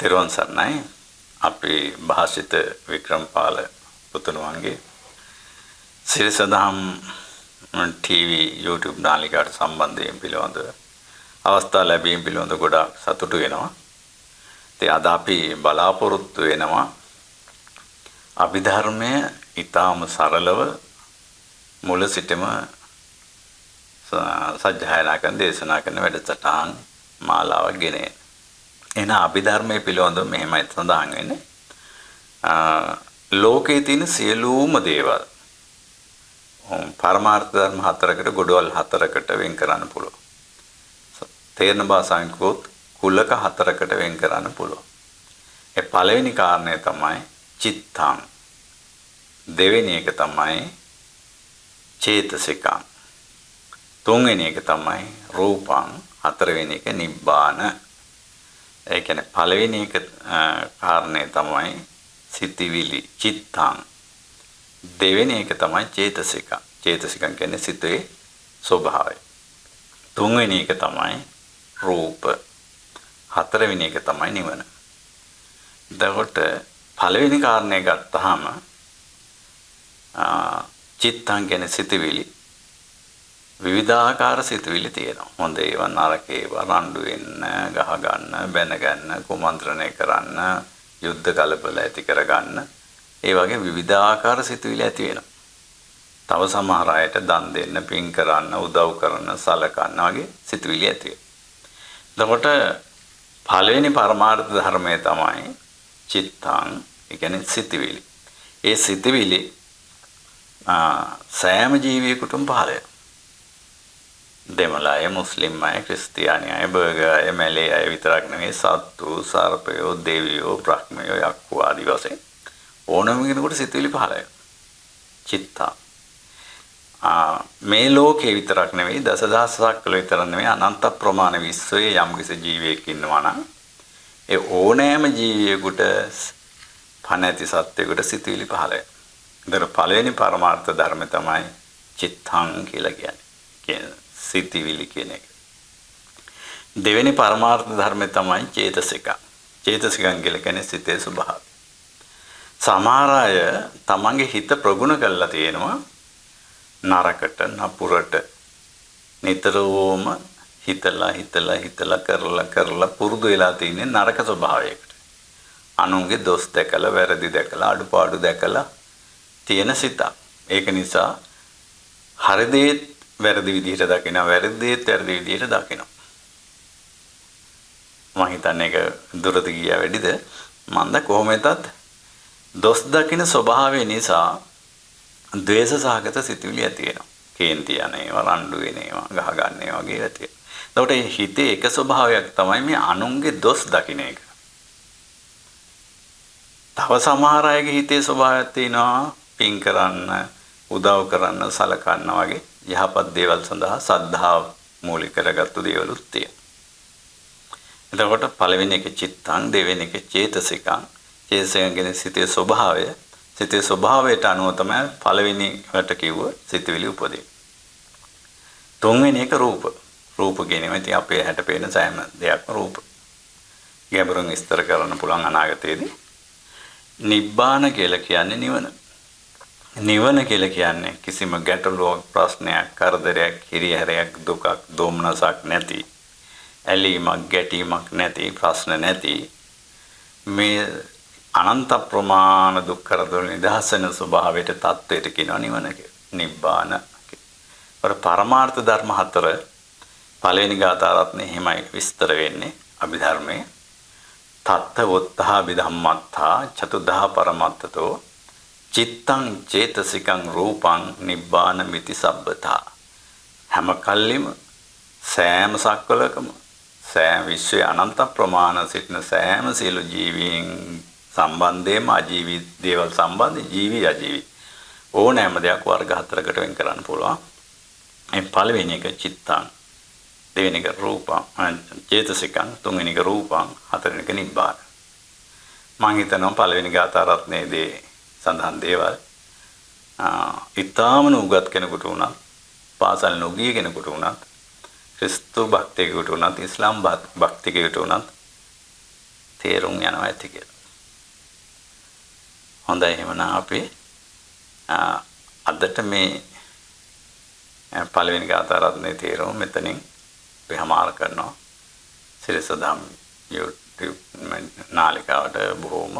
තෙරුවන් සරණයි. අපේ භාෂිත වික්‍රමපාල පුතුණුවන්ගේ සිරිසදහම් TV YouTube නාලිකාවට සම්බන්ධයෙන් පිළිබඳව අවස්ථා ලැබීම පිළිබඳව ගොඩාක් සතුටු වෙනවා. ඉතින් අද අපි බලාපොරොත්තු වෙනවා අභිධර්මය ඊටාම සරලව මුල සිටම සජ්ජායනා කරන දේශනා කරන වැඩසටහන් මාලාවක් ගෙන එන. එන අභිධර්මයේ පිළිබඳව මෙහෙමයි සඳහන් වෙන්නේ. ලෝකයේ තියෙන සියලුම දේවල් පරමාර්ථ ධර්ම හතරකට ගොඩවල් හතරකට වෙන් කරන්න පුළුවන්. තේරෙන භාෂාවෙන් කිව්වොත් කුලක හතරකට වෙන් කරන්න පුළුවන්. ඒ පළවෙනි කාරණය තමයි චිත්තං. දෙවෙනි එක තමයි චේතසිකං. තුන්වෙනි එක තමයි රූපං. හතරවෙනි එක නිබ්බාන. ඒ කියන්නේ පළවෙනි එක කාරණය තමයි සිතිවිලි චිත්තං. දෙවෙනි එක තමයි චේතසිකං. චේතසිකං කියන්නේ සිතේ ස්වභාවය. තුන්වෙනි එක තමයි රූප. හතරවෙනි එක තමයි නිවන. එතකොට පළවෙනි කාරණේ ගත්තාම චිත්තං කියන්නේ සිතවිලි. විවිධාකාර සිතවිලි තියෙනවා. හොඳ ඒවා නරක ඒවා රණ්ඩු වෙන්න, ගහ ගන්න, බැන ගන්න, කුමන්ත්‍රණය කරන්න, යුද්ධ කලබල ඇති කරගන්න. ඒ වගේ විවිධාකාර සිතුවිලි ඇති වෙනවා. තව සමහර අයට දන් දෙන්න, පින් කරන්න, උදව් කරන්න, සලකන්න වගේ සිතුවිලි ඇති වෙනවා. එතකොට පළවෙනි පරමාර්ථ ධර්මය තමයි චිත්තං, ඒ කියන්නේ සිතුවිලි. ඒ සිතුවිලි සෑම ජීවියෙකුටම පහළ වෙනවා. දෙමළ අය, මුස්ලිම් අය, ක්‍රිස්තියානි අය, බර්ගර් අය, මැලේ අය විතරක් නෙවෙයි සත්තු, සර්පයෝ, දෙවියෝ, බ්‍රහ්මයෝ, යක්ඛු ආදී වශයෙන් ඕනම කෙනෙකුට සිතුවිලි පහළ වෙනවා. චිත්තා. මේ ලෝකේ විතරක් නෙවෙයි දසදහසක් වල විතර නෙවෙයි අනන්ත ප්‍රමාණ විශ්වයේ යම් කිසි ජීවියෙක් ඉන්නවා නම් ඒ ඕනෑම ජීවියෙකුට පණ ඇති සත්වයකට සිතුවිලි පහළ වෙනවා. ඒතර පළවෙනි පරමාර්ථ ධර්ම තමයි චිත්තං කියලා කියන්නේ. සිතුවිලි කියන එක. දෙවෙනි පරමාර්ථ ධර්මය තමයි චේතසික. චේතසිකං කියලා කියන්නේ සිතේ ස්වභාවය. සමහර අය තමන්ගේ හිත ප්‍රගුණ කරලා තියෙනවා නරකට නපුරට නිතරම හිතලා කරලා පුරුදු වෙලා තියෙන නරක ස්වභාවයකට. අනුන්ගේ දොස් දැකලා වැරදි දැකලා අඩුපාඩු දැකලා තියෙන සිත. ඒක නිසා හරි දේ වැරදි විදිහට දකිනවා, වැරදි දේ වැරදි විදිහට දකිනවා. මම හිතන්නේ ඒක දුරට ගියා වැඩිද? මන්ද කොහොමදත් දොස් දකින ස්වභාවය නිසා ද්වේෂ සහගත සිතුවිලි ඇති වෙනවා. කේන්ති යන ඒවා, රණ්ඩු වෙන ඒවා, ගහ ගන්න ඒවා වගේ ඇති වෙනවා. එතකොට මේ හිතේ එක ස්වභාවයක් තමයි මේ අනුන්ගේ දොස් දකින එක. තව සමහර අයගේ හිතේ ස්වභාවයක් තියෙනවා පින් කරන්න, උදව් කරන්න, සලකන්න වගේ යහපත් දේවල් සඳහා සද්ධාව මූලික කරගත්තු දේවලුත් තියෙනවා. එතකොට පළවෙනි එක චිත්තං, දෙවෙනි එක චේතසිකං. චේතසිකං කියන්නේ සිතේ ස්වභාවය. සිතේ ස්වභාවයට අනුව තමයි පළවෙනි වට කිව්ව සිතවිලි උපදින්නේ. තුන්වෙනි එක රූප. රූප කියන්නේ ඉතින් අපේ හැට පේන සෑම දෙයක්ම රූප. ගැඹුරින් විස්තර කරන්න පුළුවන් අනාගතයේදී. නිබ්බාන කියලා කියන්නේ නිවන. නිවන කියලා කියන්නේ කිසිම ගැටලුවක්, ප්‍රශ්නයක්, කරදරයක්, හිරිහැරයක්, දුකක්, දෝමනසක් නැති, ඇලීමක්, ගැටීමක් නැති, ප්‍රශ්න නැති මේ අනන්ත ප්‍රමාණ දුක් කරදර නිදහසන ස්වභාවයට තත්වයට කියනවා නිවන කියලා. නිබ්බාන කියලා. පරමාර්ථ ධර්ම හතර පළවෙනි ගාථාරත්නේ එහෙමයි විස්තර වෙන්නේ අභිධර්මයේ. තත්ත වොත්තා විධම්මත්තා චතුද්ධා පරමත්තතෝ චිත්තං චේතසිකං රූපං නිබ්බාන මිති සබ්බතා. හැම කල්ලිම සෑම සක්වලකම සෑම විශ්වයේ අනන්ත ප්‍රමාණ සිටින සෑම සියලු ජීවීන් සම්බන්ධයෙන්ම අජීවී දේවල් සම්බන්ධ ජීවි අජීවි ඕනෑම දෙයක් වර්ග හතරකට වෙන් කරන්න පුළුවන්. මේ පළවෙනි එක චිත්තං, දෙවෙනි එක රූපං, චේතසිකං, තුන්වෙනි එක රූපං, හතරවෙනි එක නිබ්බාන. මම හිතනවා පළවෙනි ගාථා රත්නයේදී සඳහන් දේවල් ඊටාම උගත් කෙනෙකුට උනත්, පාසල් නොගිය කෙනෙකුට උනත්, ක්‍රිස්තු භක්තියෙකුට උනත්, ඉස්ලාම් භක්තියෙකුට උනත් තේරුම් යනවා ඇති කියලා. හොඳයි එහෙනම් අපි අදට මේ පළවෙනි ගාථා රත්නයේ තේරුම මෙතනින් අපි හමාර කරනවා. සිරිස දම් YouTube නාලිකාවට බොහොම